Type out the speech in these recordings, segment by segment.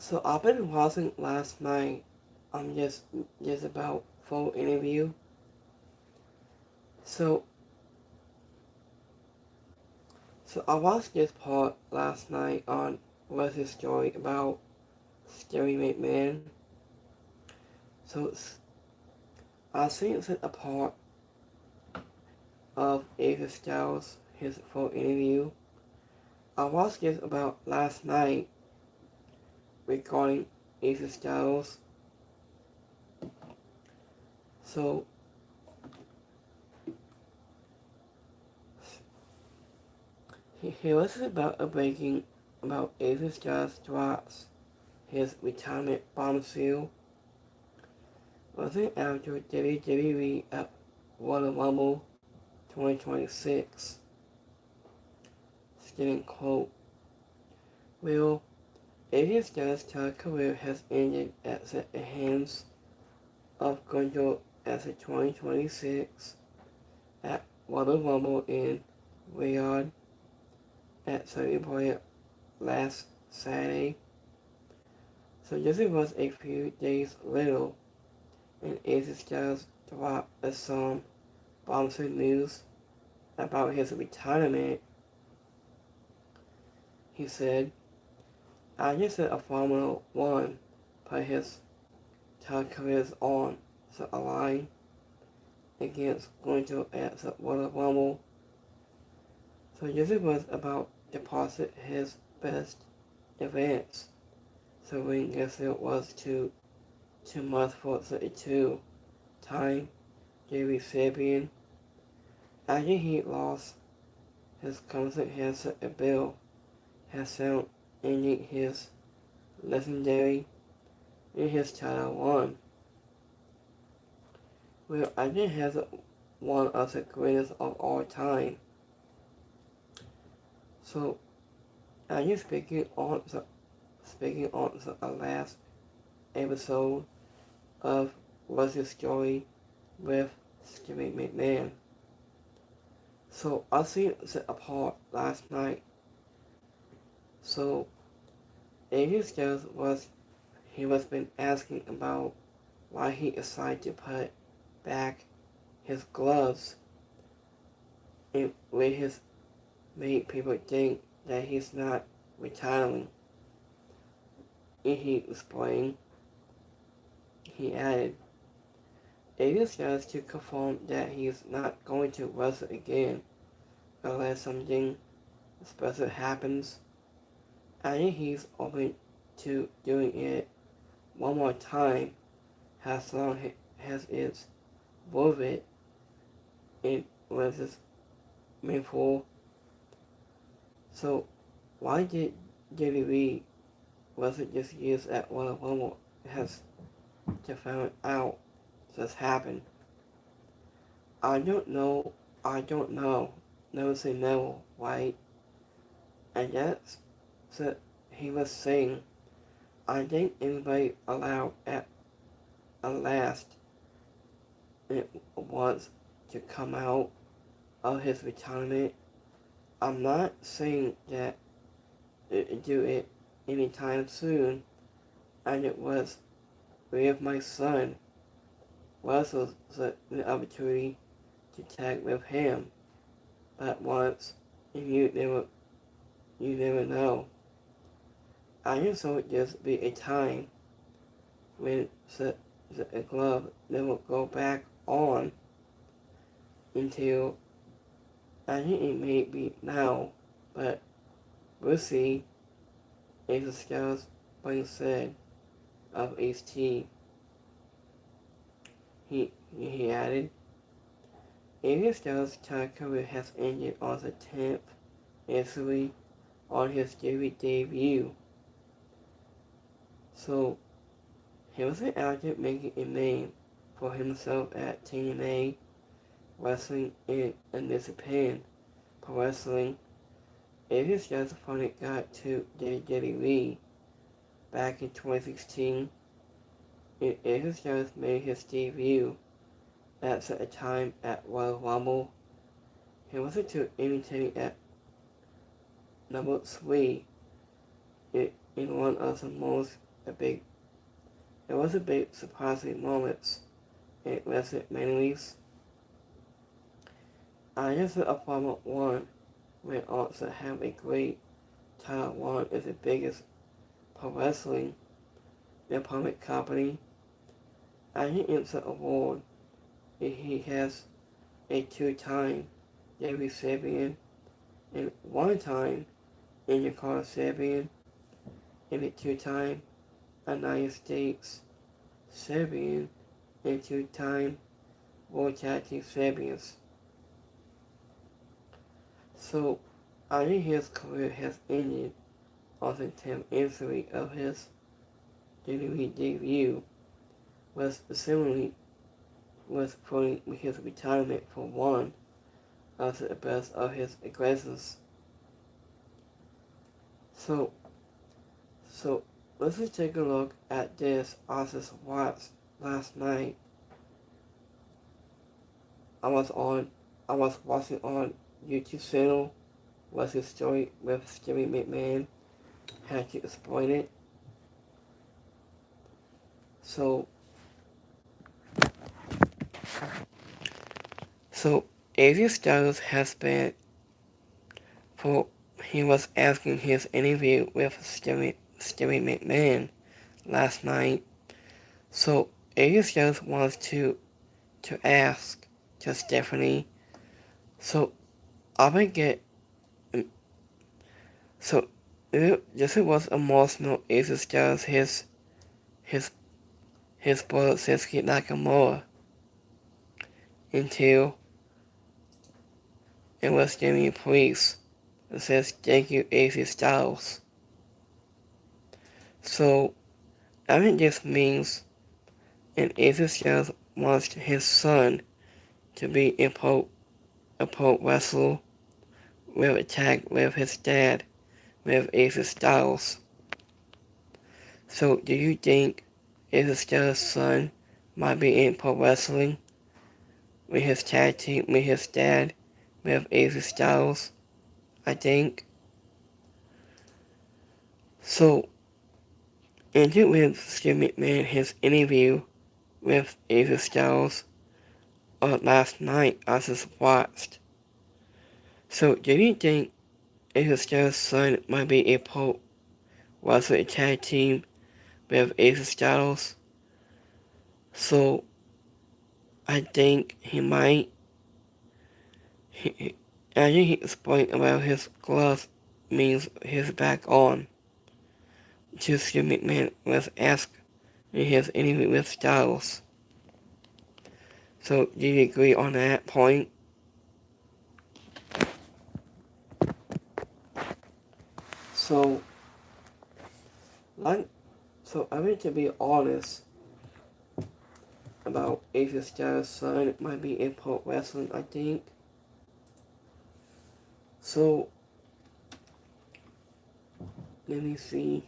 So I've been watching last night. Just about full interview. So so I watched this part last night on what's his story about Scary McMahon. So I think it's a part of AJ Styles his full interview. I watched this about last night regarding AJ Styles. So he was about a breaking about AJ Styles drops his retirement bombshell. Was it after WWE at Royal Rumble 2026? Getting quote, well, AJ Styles' career has ended at the hands of Gunjo as a 2026 at Royal Rumble in Riyadh at celebrated last Saturday. So this was a few days later, and AJ Styles dropped some bombshell news about his retirement. He said, I just said a Formula One, but his career is on the line against going to at the Royal Rumble. So this was about deposit his best events. So we guess it was 2 months for 32 time Jerry Sabian. After he lost his concert has a bill has found ending his legendary in his title one. Well, Ajay has one of the greatest of all time. So, Ajay speaking on the last episode of What's His Story with Steve McMahon. So I seen it apart last night. So AJ Styles was been asking about why he decided to put back his gloves and where his made people think that he's not retiring. And he explained, he added, AJ Styles to confirm that he's not going to wrestle again unless something special happens. I think he's open to doing it one more time as long as it's worth it and was it's meaningful. So why did WWE was it just used at Royal Rumble has to find out this happened? I don't know. I don't know. Never say never, right? And that's that he was saying. I think anybody allowed at last it wants to come out of his retirement. I'm not saying that it do it anytime soon, and it was with my son was the opportunity to tag with him, but once and you never know. I just thought it just be a time when the glove never go back on until I think it may be now, but we'll see. As the scouts Blaine said of HT, he added, AJ Styles' career has ended on the 10th anniversary on his debut. So he was an actor making a name for himself at TNA Wrestling in New Japan Pro Wrestling. AJ Styles finally got to WWE back in 2016, and AJ Styles made his debut at the time at Royal Rumble. He was to imitating at number 3 in one of the most a big it was a big surprising moment in recent memories. I guess the Apollo 1 may also have a great Title 1 is the biggest pro wrestling department company. I think it's an award. He has a two-time David Sabian and one-time Indian Sabian and a two-time United States Sabian and two-time World Tag Team Sabians. So I think his career has ended on the 10th anniversary of his WWE debut, was similarly was putting his retirement for one of the best of his aggressors. So let's just take a look at this I just watched last night. I was watching on YouTube channel was his story with Stewie McMahon. Had to explain it. So AJ Styles has been he was asking his interview with Stewie McMahon last night. So AJ Styles wants to ask to Stephanie. So I would get so this was emotional. AJ Styles his brother Shinsuke Nakamura until it was Jimmy Priest. It says thank you AJ Styles. So I think this means and AJ Styles wants his son to be a pro wrestler with a tag with his dad with AJ Styles. So do you think AJ Styles' son might be in pro wrestling with his tag team with his dad with AJ Styles? I think. So and with Steve McMahon his interview with AJ Styles last night I just watched. So do you think AJ Styles' son might be a pro wrestler tag team with AJ Styles? So I think he might. I think he explained about his glove means his back on. To Steve McMahon was asked in his interview with Styles. So do you agree on that point? So I mean to be honest about AJ Styles' son might be in pro wrestling, I think. So let me see.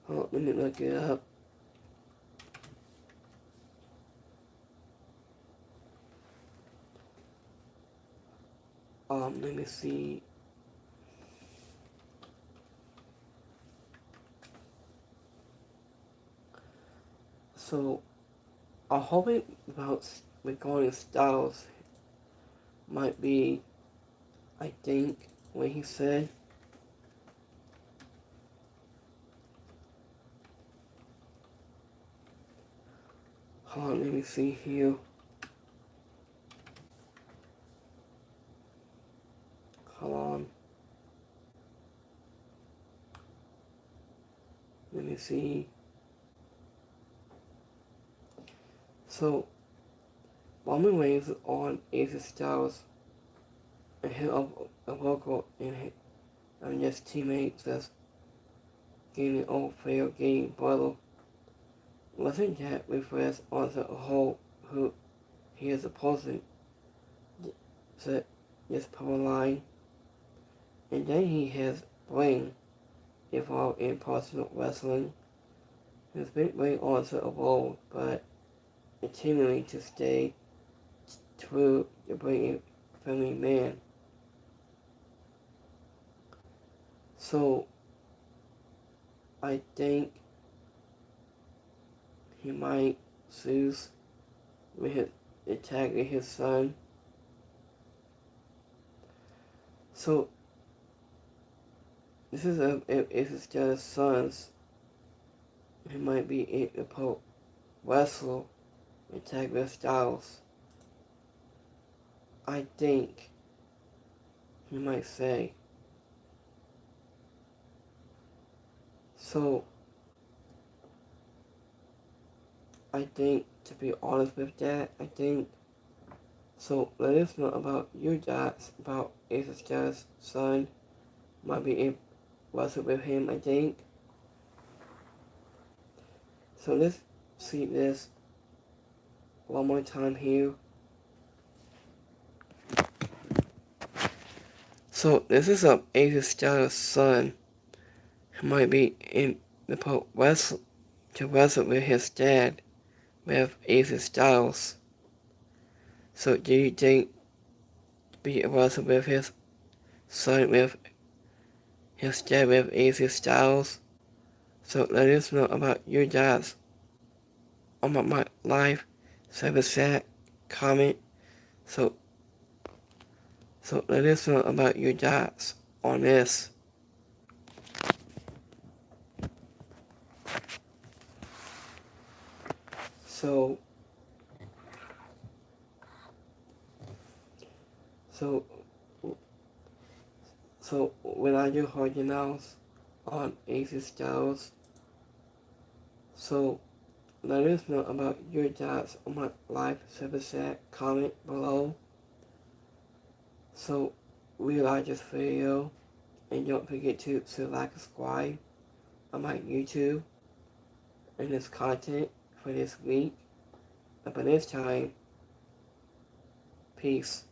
Let me look it up. Let me see. So I'm hoping about regarding Styles might be, I think, what he said. Hold on, let me see here. Hold on. Let me see. So, Roman Reigns on AJ Styles and hit a local and his teammates as getting old fair game brother. Wasn't that refers on the whole who he is opposing the this power line. And then he has Blaine involved in personal wrestling. His big Blaine also evolved, but continuing to stay true to being a family man. So I think he might sue with his attacking his son. So this is if it's just sons, he might be able to wrestle attack their styles. I think he might say. So I think, to be honest with that, I think, so let us know about your thoughts about Ace's just son might be able to wrestle with him, I think. So let's see this one more time here. So this is Ace's Styles' son who might be in the to wrestle with his dad with Ace's Styles. So do you think be wrestle with his son with his dad with Ace's Styles? So let us know about your thoughts on my live service chat comment. So let us know about your thoughts on this. So when I do hard announce on Ace's Styles, so let us know about your thoughts on my live service chat comment below. So we like this video, and don't forget to like and subscribe on my YouTube and this content for this week. But by this time, peace.